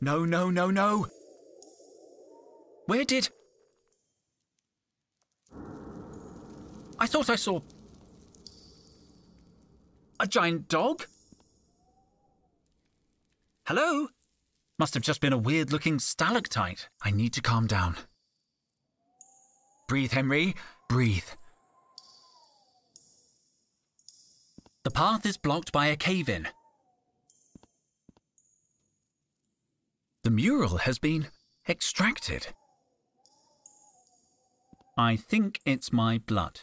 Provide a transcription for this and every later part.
No, no, no, no! Where did... I thought I saw... a giant dog? Hello? Must have just been a weird-looking stalactite. I need to calm down. Breathe, Henry. Breathe. The path is blocked by a cave-in. The mural has been extracted. I think it's my blood.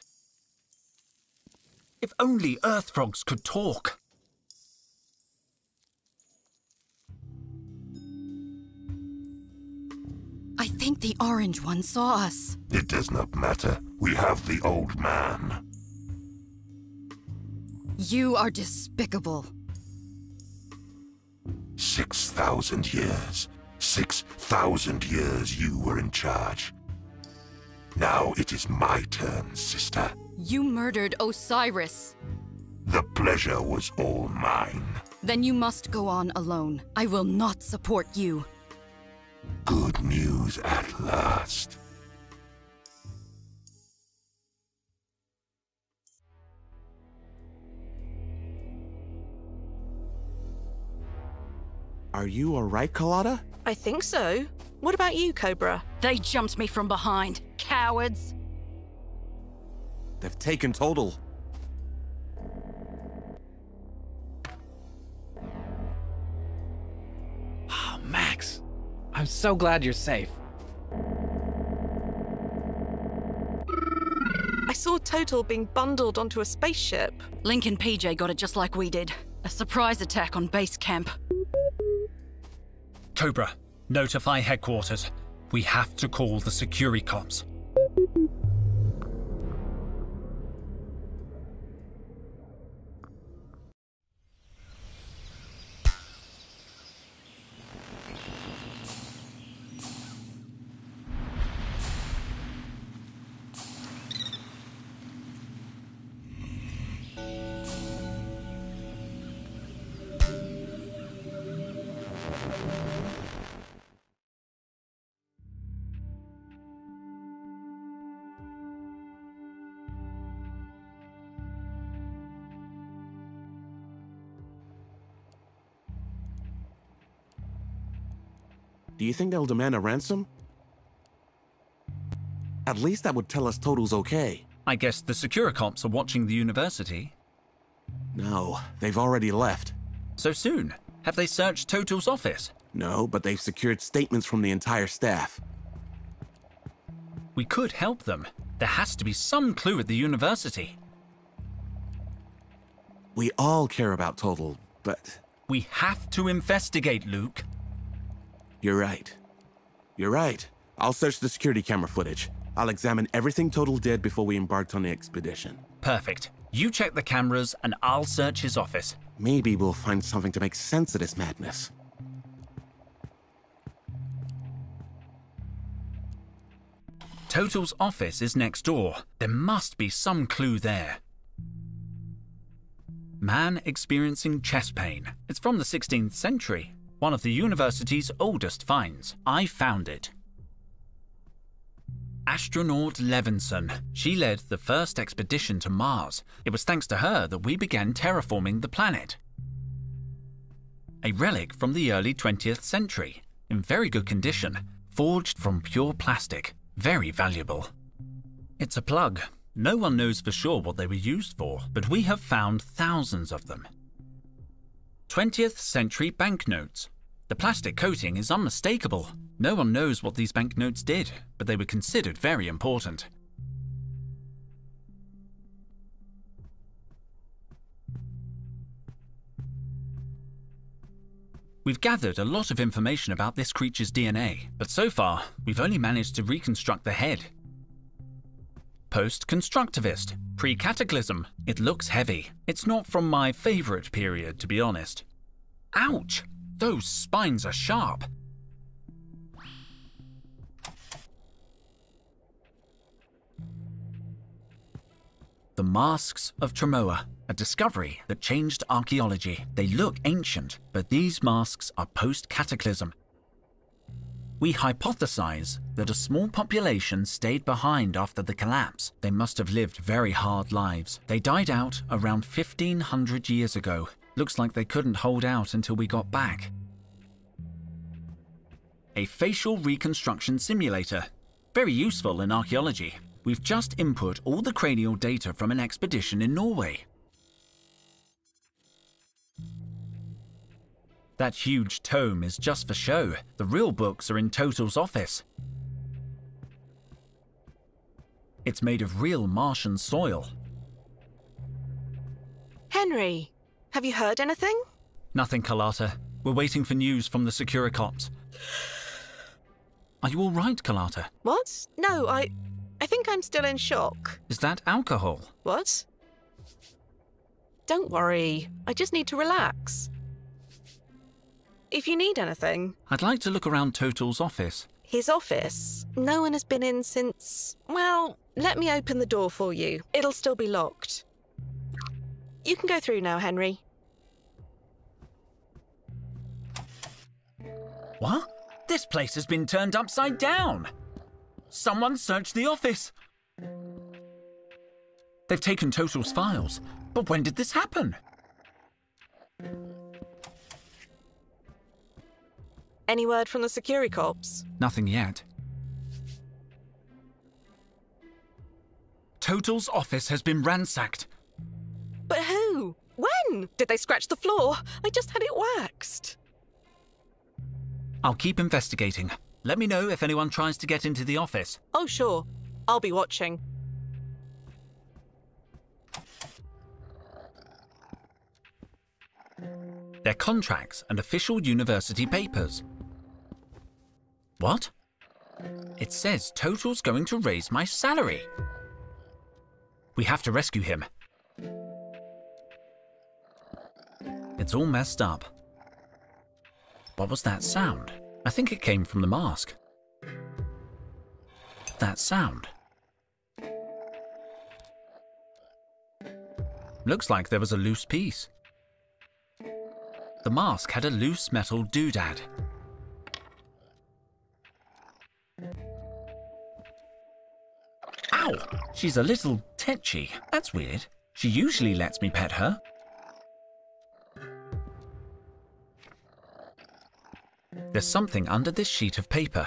If only earth frogs could talk. I think the orange one saw us. It does not matter. We have the old man. You are despicable. 6,000 years. 6,000 years you were in charge. Now it is my turn, sister. You murdered Osiris. The pleasure was all mine. Then you must go on alone. I will not support you. Good news at last. Are you alright, Colada? I think so. What about you, Cobra? They jumped me from behind. Cowards. They've taken Total. Oh, Max. I'm so glad you're safe. I saw Total being bundled onto a spaceship. Link and PJ got it just like we did. A surprise attack on base camp. Cobra, notify headquarters. We have to call the security cops. Do you think they'll demand a ransom? At least that would tell us Total's okay. I guess the Securicops are watching the university. No, they've already left. So soon? Have they searched Total's office? No, but they've secured statements from the entire staff. We could help them. There has to be some clue at the university. We all care about Total, but... We have to investigate, Luke. You're right. You're right. I'll search the security camera footage. I'll examine everything Total did before we embarked on the expedition. Perfect. You check the cameras and I'll search his office. Maybe we'll find something to make sense of this madness. Total's office is next door. There must be some clue there. Man experiencing chest pain. It's from the 16th century. One of the university's oldest finds. I found it. Astronaut Levinson. She led the first expedition to Mars. It was thanks to her that we began terraforming the planet. A relic from the early 20th century. In very good condition. Forged from pure plastic. Very valuable. It's a plug. No one knows for sure what they were used for, but we have found thousands of them. 20th century banknotes. The plastic coating is unmistakable. No one knows what these banknotes did, but they were considered very important. We've gathered a lot of information about this creature's DNA, but so far, we've only managed to reconstruct the head. Post-constructivist, pre-cataclysm. It looks heavy. It's not from my favorite period, to be honest. Ouch! Those spines are sharp. The Masks of Tremoa, a discovery that changed archaeology. They look ancient, but these masks are post-cataclysm. We hypothesize that a small population stayed behind after the collapse. They must have lived very hard lives. They died out around 1500 years ago. Looks like they couldn't hold out until we got back. A facial reconstruction simulator. Very useful in archaeology. We've just input all the cranial data from an expedition in Norway. That huge tome is just for show. The real books are in Total's office. It's made of real Martian soil. Henry, have you heard anything? Nothing, Carlotta. We're waiting for news from the Securicops. Are you all right, Carlotta? What? No, I think I'm still in shock. Is that alcohol? What? Don't worry. I just need to relax. If you need anything... I'd like to look around Total's office. His office? No one has been in since... Well, let me open the door for you. It'll still be locked. You can go through now, Henry. What? This place has been turned upside down. Someone searched the office. They've taken Total's files. But when did this happen? Any word from the Securicops? Nothing yet. Total's office has been ransacked. But who? When? Did they scratch the floor? I just had it waxed. I'll keep investigating. Let me know if anyone tries to get into the office. Oh, sure. I'll be watching. Their contracts and official university papers. What? It says Total's going to raise my salary. We have to rescue him. It's all messed up. What was that sound? I think it came from the mask. That sound. Looks like there was a loose piece. The mask had a loose metal doodad. Ow! She's a little tetchy. That's weird. She usually lets me pet her. There's something under this sheet of paper.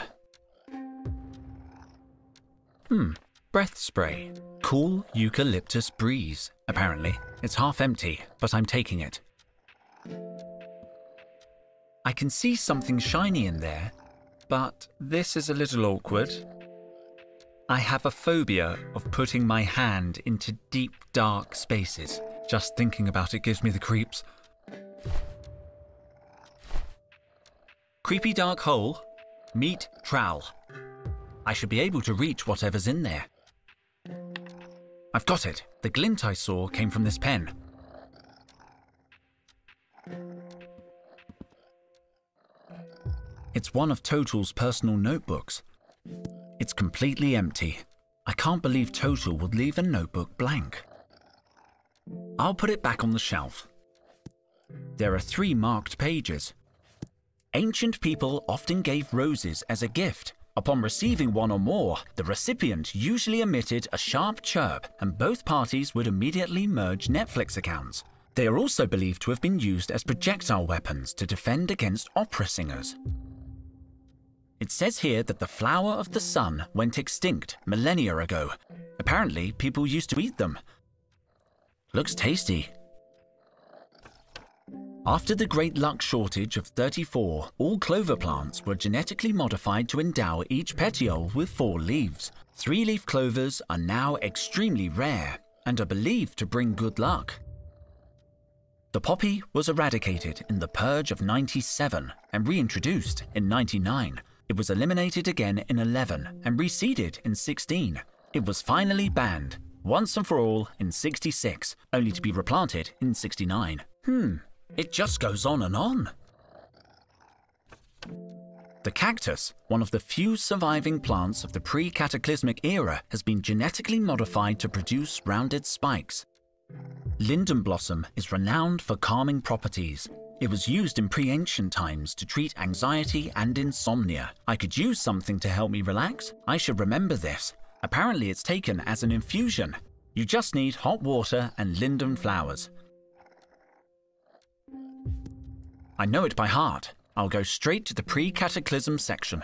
Breath spray. Cool eucalyptus breeze. Apparently, it's half empty, but I'm taking it. I can see something shiny in there, but this is a little awkward. I have a phobia of putting my hand into deep, dark spaces. Just thinking about it gives me the creeps. Creepy dark hole. Meet trowel. I should be able to reach whatever's in there. I've got it. The glint I saw came from this pen. It's one of Total's personal notebooks. It's completely empty. I can't believe Total would leave a notebook blank. I'll put it back on the shelf. There are 3 marked pages. Ancient people often gave roses as a gift. Upon receiving one or more, the recipient usually emitted a sharp chirp, and both parties would immediately merge Netflix accounts. They are also believed to have been used as projectile weapons to defend against opera singers. It says here that the flower of the sun went extinct millennia ago. Apparently, people used to eat them. Looks tasty. After the great luck shortage of 34, all clover plants were genetically modified to endow each petiole with 4 leaves. 3-leaf clovers are now extremely rare and are believed to bring good luck. The poppy was eradicated in the Purge of 97 and reintroduced in 99. It was eliminated again in 11 and reseeded in 16. It was finally banned, once and for all, in 66, only to be replanted in 69. It just goes on and on. The cactus, one of the few surviving plants of the pre-cataclysmic era, has been genetically modified to produce rounded spikes. Linden blossom is renowned for calming properties. It was used in pre-ancient times to treat anxiety and insomnia. I could use something to help me relax. I should remember this. Apparently it's taken as an infusion. You just need hot water and linden flowers. I know it by heart. I'll go straight to the pre-cataclysm section.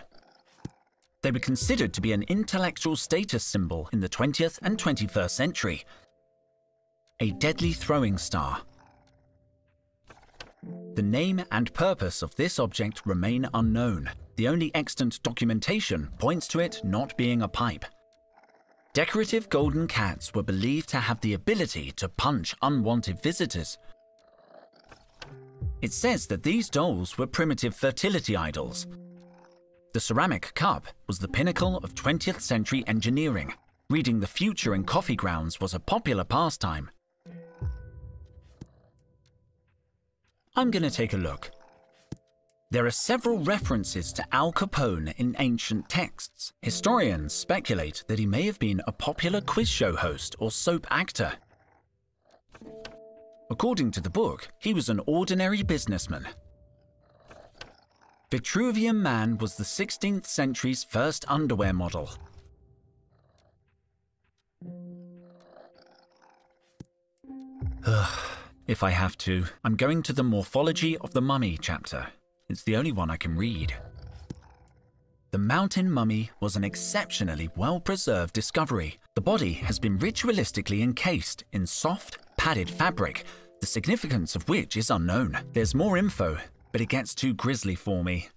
They were considered to be an intellectual status symbol in the 20th and 21st century. A deadly throwing star. The name and purpose of this object remain unknown. The only extant documentation points to it not being a pipe. Decorative golden cats were believed to have the ability to punch unwanted visitors. It says that these dolls were primitive fertility idols. The ceramic cup was the pinnacle of 20th century engineering. Reading the future in coffee grounds was a popular pastime. I'm going to take a look. There are several references to Al Capone in ancient texts. Historians speculate that he may have been a popular quiz show host or soap actor. According to the book, he was an ordinary businessman. Vitruvian Man was the 16th century's first underwear model. If I have to, I'm going to the Morphology of the Mummy chapter. It's the only one I can read. The mountain mummy was an exceptionally well-preserved discovery. The body has been ritualistically encased in soft, padded fabric, the significance of which is unknown. There's more info, but it gets too grisly for me.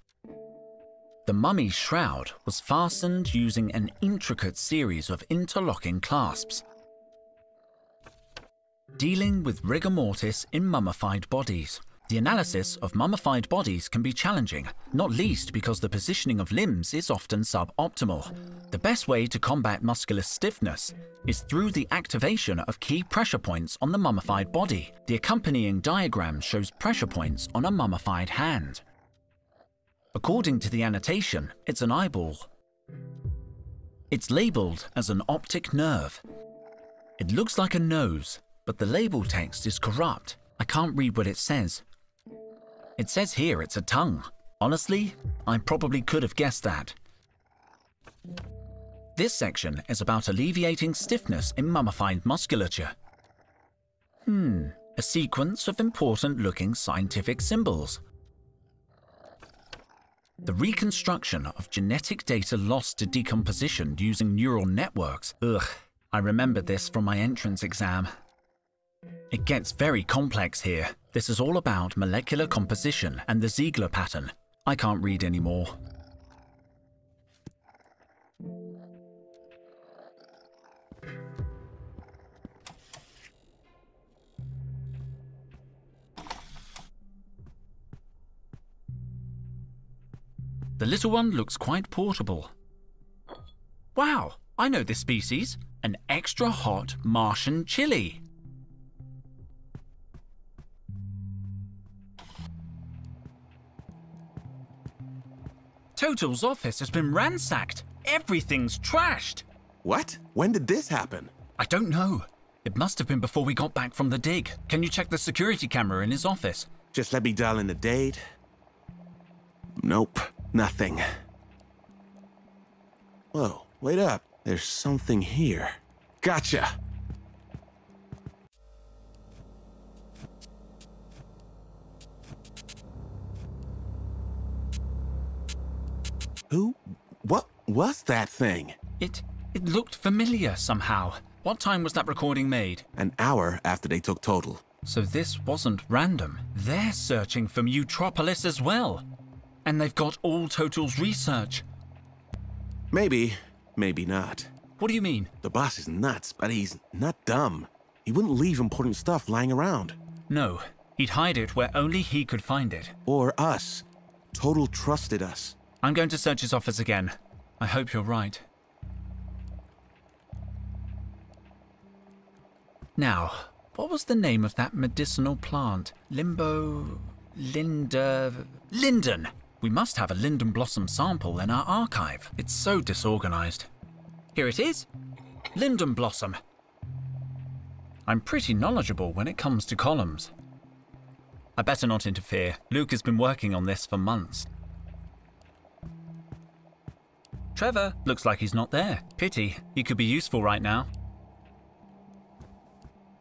The mummy's shroud was fastened using an intricate series of interlocking clasps. Dealing with rigor mortis in mummified bodies. The analysis of mummified bodies can be challenging, not least because the positioning of limbs is often suboptimal. The best way to combat muscular stiffness is through the activation of key pressure points on the mummified body. The accompanying diagram shows pressure points on a mummified hand. According to the annotation, it's an eyeball. It's labeled as an optic nerve. It looks like a nose, but the label text is corrupt. I can't read what it says. It says here it's a tongue. Honestly, I probably could have guessed that. This section is about alleviating stiffness in mummified musculature. A sequence of important-looking scientific symbols. The reconstruction of genetic data lost to decomposition using neural networks. I remember this from my entrance exam. It gets very complex here. This is all about molecular composition and the Ziegler pattern. I can't read anymore. The little one looks quite portable. Wow, I know this species. An extra hot Martian chili. Total's office has been ransacked. Everything's trashed. What? When did this happen? I don't know. It must have been before we got back from the dig. Can you check the security camera in his office? Just let me dial in the date. Nope, nothing. Whoa, wait up. There's something here. Gotcha! What was that thing? It looked familiar somehow. What time was that recording made? An hour after they took Total. So this wasn't random. They're searching for Mutropolis as well. And they've got all Total's research. Maybe, maybe not. What do you mean? The boss is nuts, but he's not dumb. He wouldn't leave important stuff lying around. No, he'd hide it where only he could find it. Or us. Total trusted us. I'm going to search his office again. I hope you're right. Now, what was the name of that medicinal plant? Linden. We must have a linden blossom sample in our archive. It's so disorganized. Here it is. Linden blossom. I'm pretty knowledgeable when it comes to columns. I better not interfere. Luke has been working on this for months. Trevor, looks like he's not there. Pity, he could be useful right now.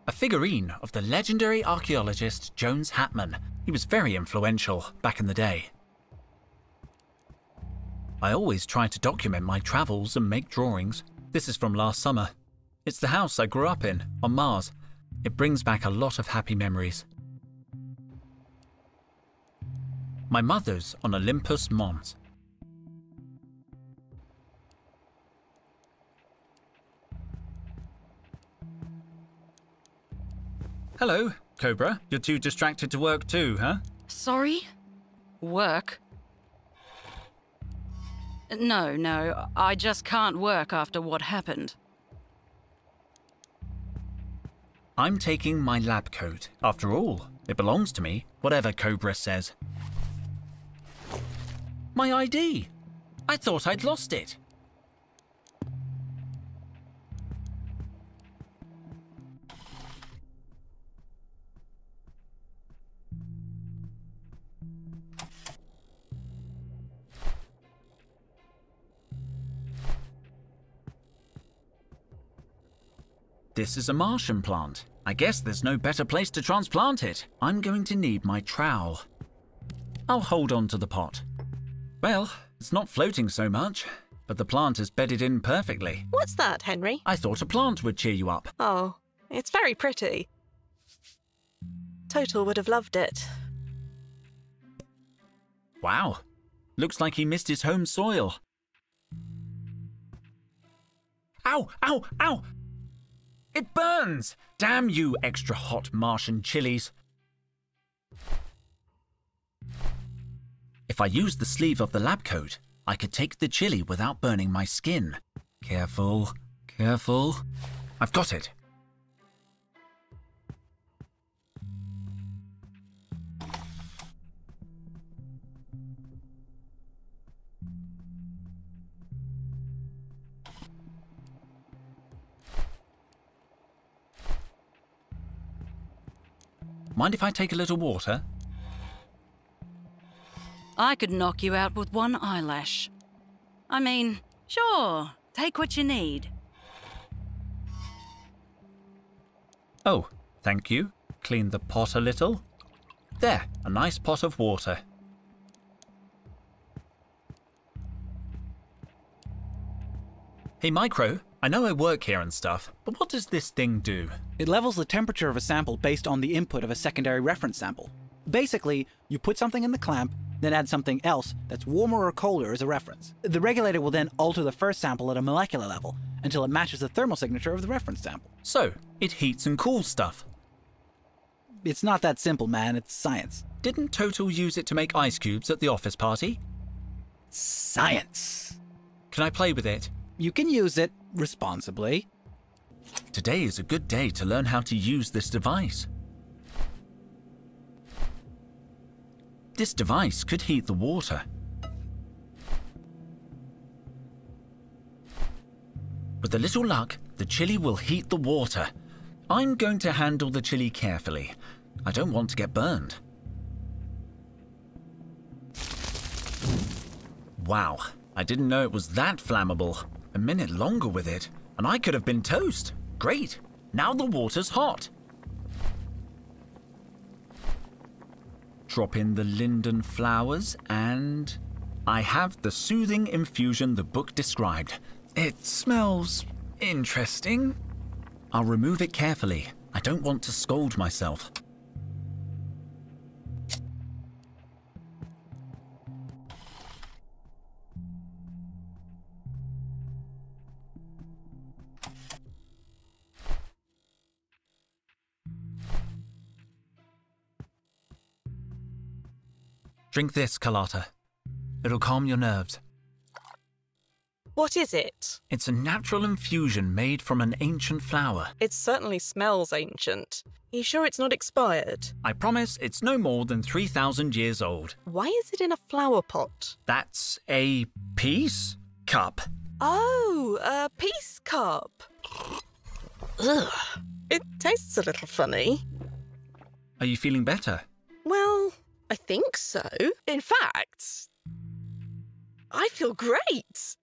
A figurine of the legendary archaeologist Jones Hatman. He was very influential back in the day. I always try to document my travels and make drawings. This is from last summer. It's the house I grew up in, on Mars. It brings back a lot of happy memories. My mother's on Olympus Mons. Hello, Cobra. You're too distracted to work too, huh? Sorry? Work? No, I just can't work after what happened. I'm taking my lab coat. After all, it belongs to me, whatever Cobra says. My ID! I thought I'd lost it. This is a Martian plant. I guess there's no better place to transplant it. I'm going to need my trowel. I'll hold on to the pot. Well, it's not floating so much, but the plant is bedded in perfectly. What's that, Henry? I thought a plant would cheer you up. Oh, it's very pretty. Total would have loved it. Wow, looks like he missed his home soil. Ow, ow, ow! It burns! Damn you extra hot Martian chilies. If I used the sleeve of the lab coat, I could take the chili without burning my skin. Careful, careful. I've got it. Mind if I take a little water? I could knock you out with one eyelash. I mean, sure, take what you need. Oh, thank you. Clean the pot a little. There, a nice pot of water. Hey Micro, I know I work here and stuff, but what does this thing do? It levels the temperature of a sample based on the input of a secondary reference sample. Basically, you put something in the clamp, then add something else that's warmer or colder as a reference. The regulator will then alter the first sample at a molecular level until it matches the thermal signature of the reference sample. So, it heats and cools stuff. It's not that simple, man. It's science. Didn't Total use it to make ice cubes at the office party? Science! Can I play with it? You can use it responsibly. Today is a good day to learn how to use this device. This device could heat the water. With a little luck, the chili will heat the water. I'm going to handle the chili carefully. I don't want to get burned. Wow, I didn't know it was that flammable. A minute longer with it, and I could have been toast. Great, now the water's hot. Drop in the linden flowers, and I have the soothing infusion the book described. It smells interesting. I'll remove it carefully. I don't want to scold myself. Drink this, Carlotta. It'll calm your nerves. What is it? It's a natural infusion made from an ancient flower. It certainly smells ancient. You sure it's not expired? I promise it's no more than 3,000 years old. Why is it in a flower pot? That's a peace cup. Oh, a peace cup. Ugh. It tastes a little funny. Are you feeling better? Well, I think so. In fact, I feel great.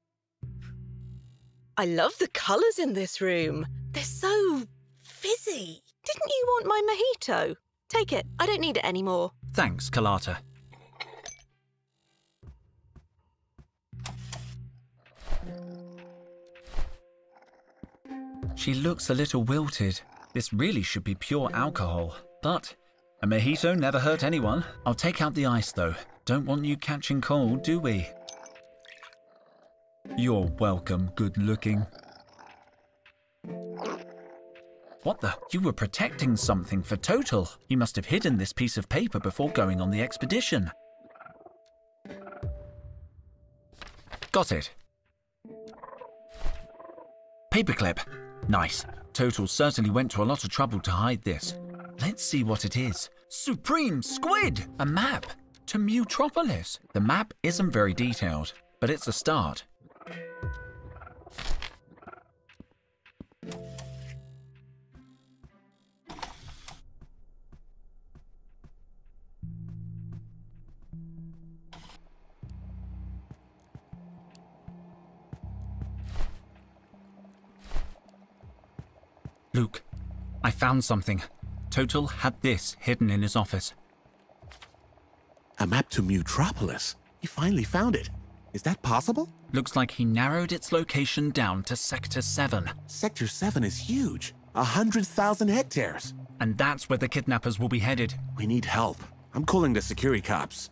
I love the colours in this room. They're so fizzy. Didn't you want my mojito? Take it. I don't need it anymore. Thanks, Kalata. She looks a little wilted. This really should be pure alcohol. But a mojito never hurt anyone. I'll take out the ice, though. Don't want you catching cold, do we? You're welcome, good-looking. What the? You were protecting something for Total. You must have hidden this piece of paper before going on the expedition. Got it. Paperclip. Nice. Total certainly went to a lot of trouble to hide this. Let's see what it is. Supreme Squid! A map to Mutropolis. The map isn't very detailed, but it's a start. Luke, I found something. Total had this hidden in his office. A map to Mutropolis? He finally found it. Is that possible? Looks like he narrowed its location down to Sector 7. Sector 7 is huge. 100,000 hectares. And that's where the kidnappers will be headed. We need help. I'm calling the security cops.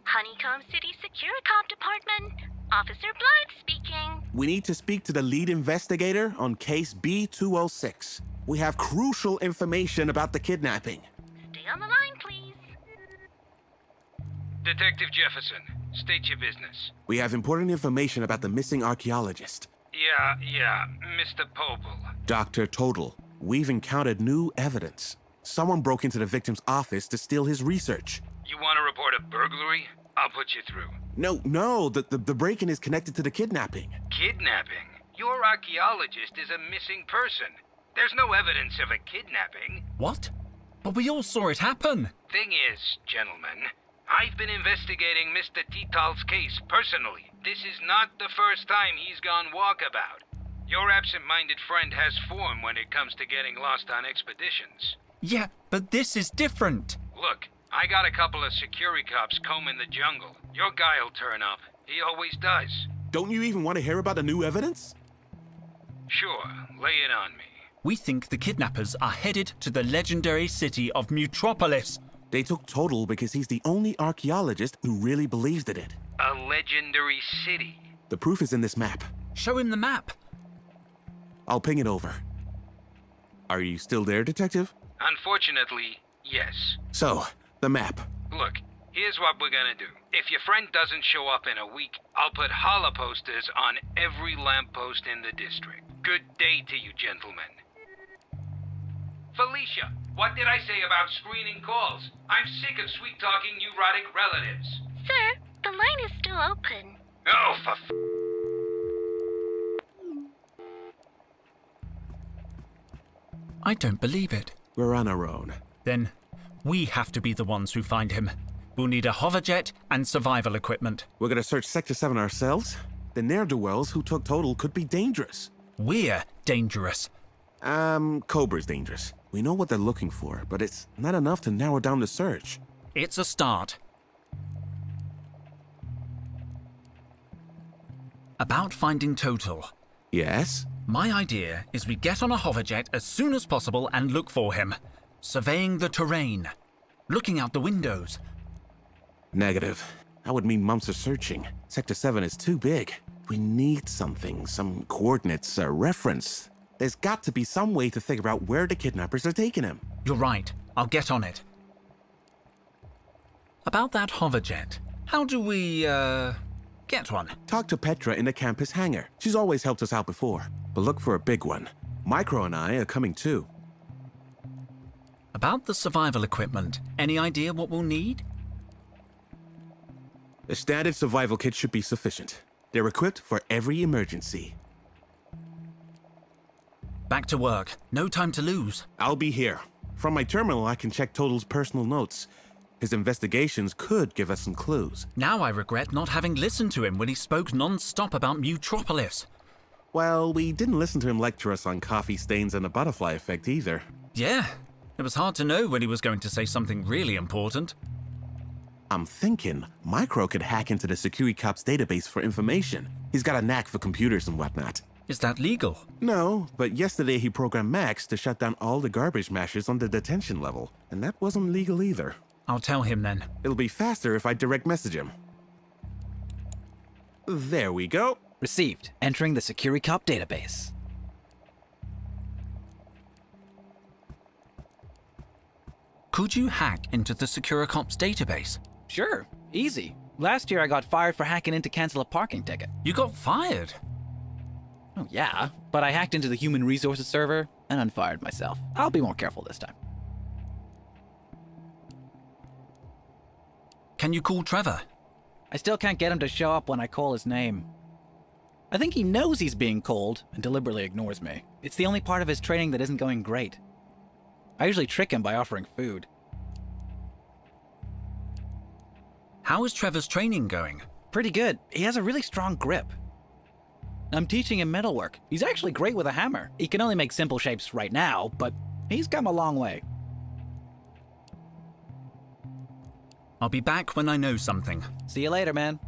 Honeycomb City Securicom Department. Officer Blythe speaking. We need to speak to the lead investigator on case B206. We have crucial information about the kidnapping. Stay on the line, please. Detective Jefferson, state your business. We have important information about the missing archaeologist. Yeah, Mr. Popel. Dr. Total, we've encountered new evidence. Someone broke into the victim's office to steal his research. You want to report a burglary? I'll put you through. No, the break-in is connected to the kidnapping. Kidnapping? Your archaeologist is a missing person. There's no evidence of a kidnapping. What? But we all saw it happen. Thing is, gentlemen, I've been investigating Mr. Tital's case personally. This is not the first time he's gone walkabout. Your absent-minded friend has form when it comes to getting lost on expeditions. Yeah, but this is different. Look, I got a couple of security cops combing the jungle. Your guy'll turn up. He always does. Don't you even want to hear about the new evidence? Sure, lay it on me. We think the kidnappers are headed to the legendary city of Mutropolis. They took Total because he's the only archaeologist who really believes in it. A legendary city. The proof is in this map. Show him the map. I'll ping it over. Are you still there, Detective? Unfortunately, yes. So, the map. Look, here's what we're gonna do. If your friend doesn't show up in a week, I'll put hollow posters on every lamppost in the district. Good day to you, gentlemen. Felicia, what did I say about screening calls? I'm sick of sweet-talking neurotic relatives. Sir, the line is still open. Oh, for I don't believe it. We're on our own. Then we have to be the ones who find him. We'll need a hoverjet and survival equipment. We're gonna search Sector 7 ourselves? The ne'er-do-wells who took Total could be dangerous. We're dangerous. Cobra's dangerous. We know what they're looking for, but it's not enough to narrow down the search. It's a start. About finding Total. Yes? My idea is we get on a hoverjet as soon as possible and look for him. Surveying the terrain. Looking out the windows. Negative. That would mean months of searching. Sector 7 is too big. We need something, some coordinates, a reference. There's got to be some way to figure out where the kidnappers are taking him. You're right. I'll get on it. About that hoverjet. How do we, get one? Talk to Petra in the campus hangar. She's always helped us out before. But look for a big one. Micro and I are coming too. About the survival equipment, any idea what we'll need? A standard survival kit should be sufficient. They're equipped for every emergency. Back to work. No time to lose. I'll be here. From my terminal, I can check Total's personal notes. His investigations could give us some clues. Now I regret not having listened to him when he spoke non-stop about Mutropolis. Well, we didn't listen to him lecture us on coffee stains and the butterfly effect either. Yeah, it was hard to know when he was going to say something really important. I'm thinking Micro could hack into the Security Cop's database for information. He's got a knack for computers and whatnot. Is that legal? No, but yesterday he programmed Max to shut down all the garbage mashers on the detention level, and that wasn't legal either. I'll tell him then. It'll be faster if I direct message him. There we go. Received. Entering the Security Cop database. Could you hack into the Securicop's database? Sure. Easy. Last year I got fired for hacking in to cancel a parking ticket. You got fired? Oh yeah, but I hacked into the Human Resources server and unfired myself. I'll be more careful this time. Can you call Trevor? I still can't get him to show up when I call his name. I think he knows he's being called and deliberately ignores me. It's the only part of his training that isn't going great. I usually trick him by offering food. How is Trevor's training going? Pretty good. He has a really strong grip. I'm teaching him metalwork. He's actually great with a hammer. He can only make simple shapes right now, but he's come a long way. I'll be back when I know something. See you later, man.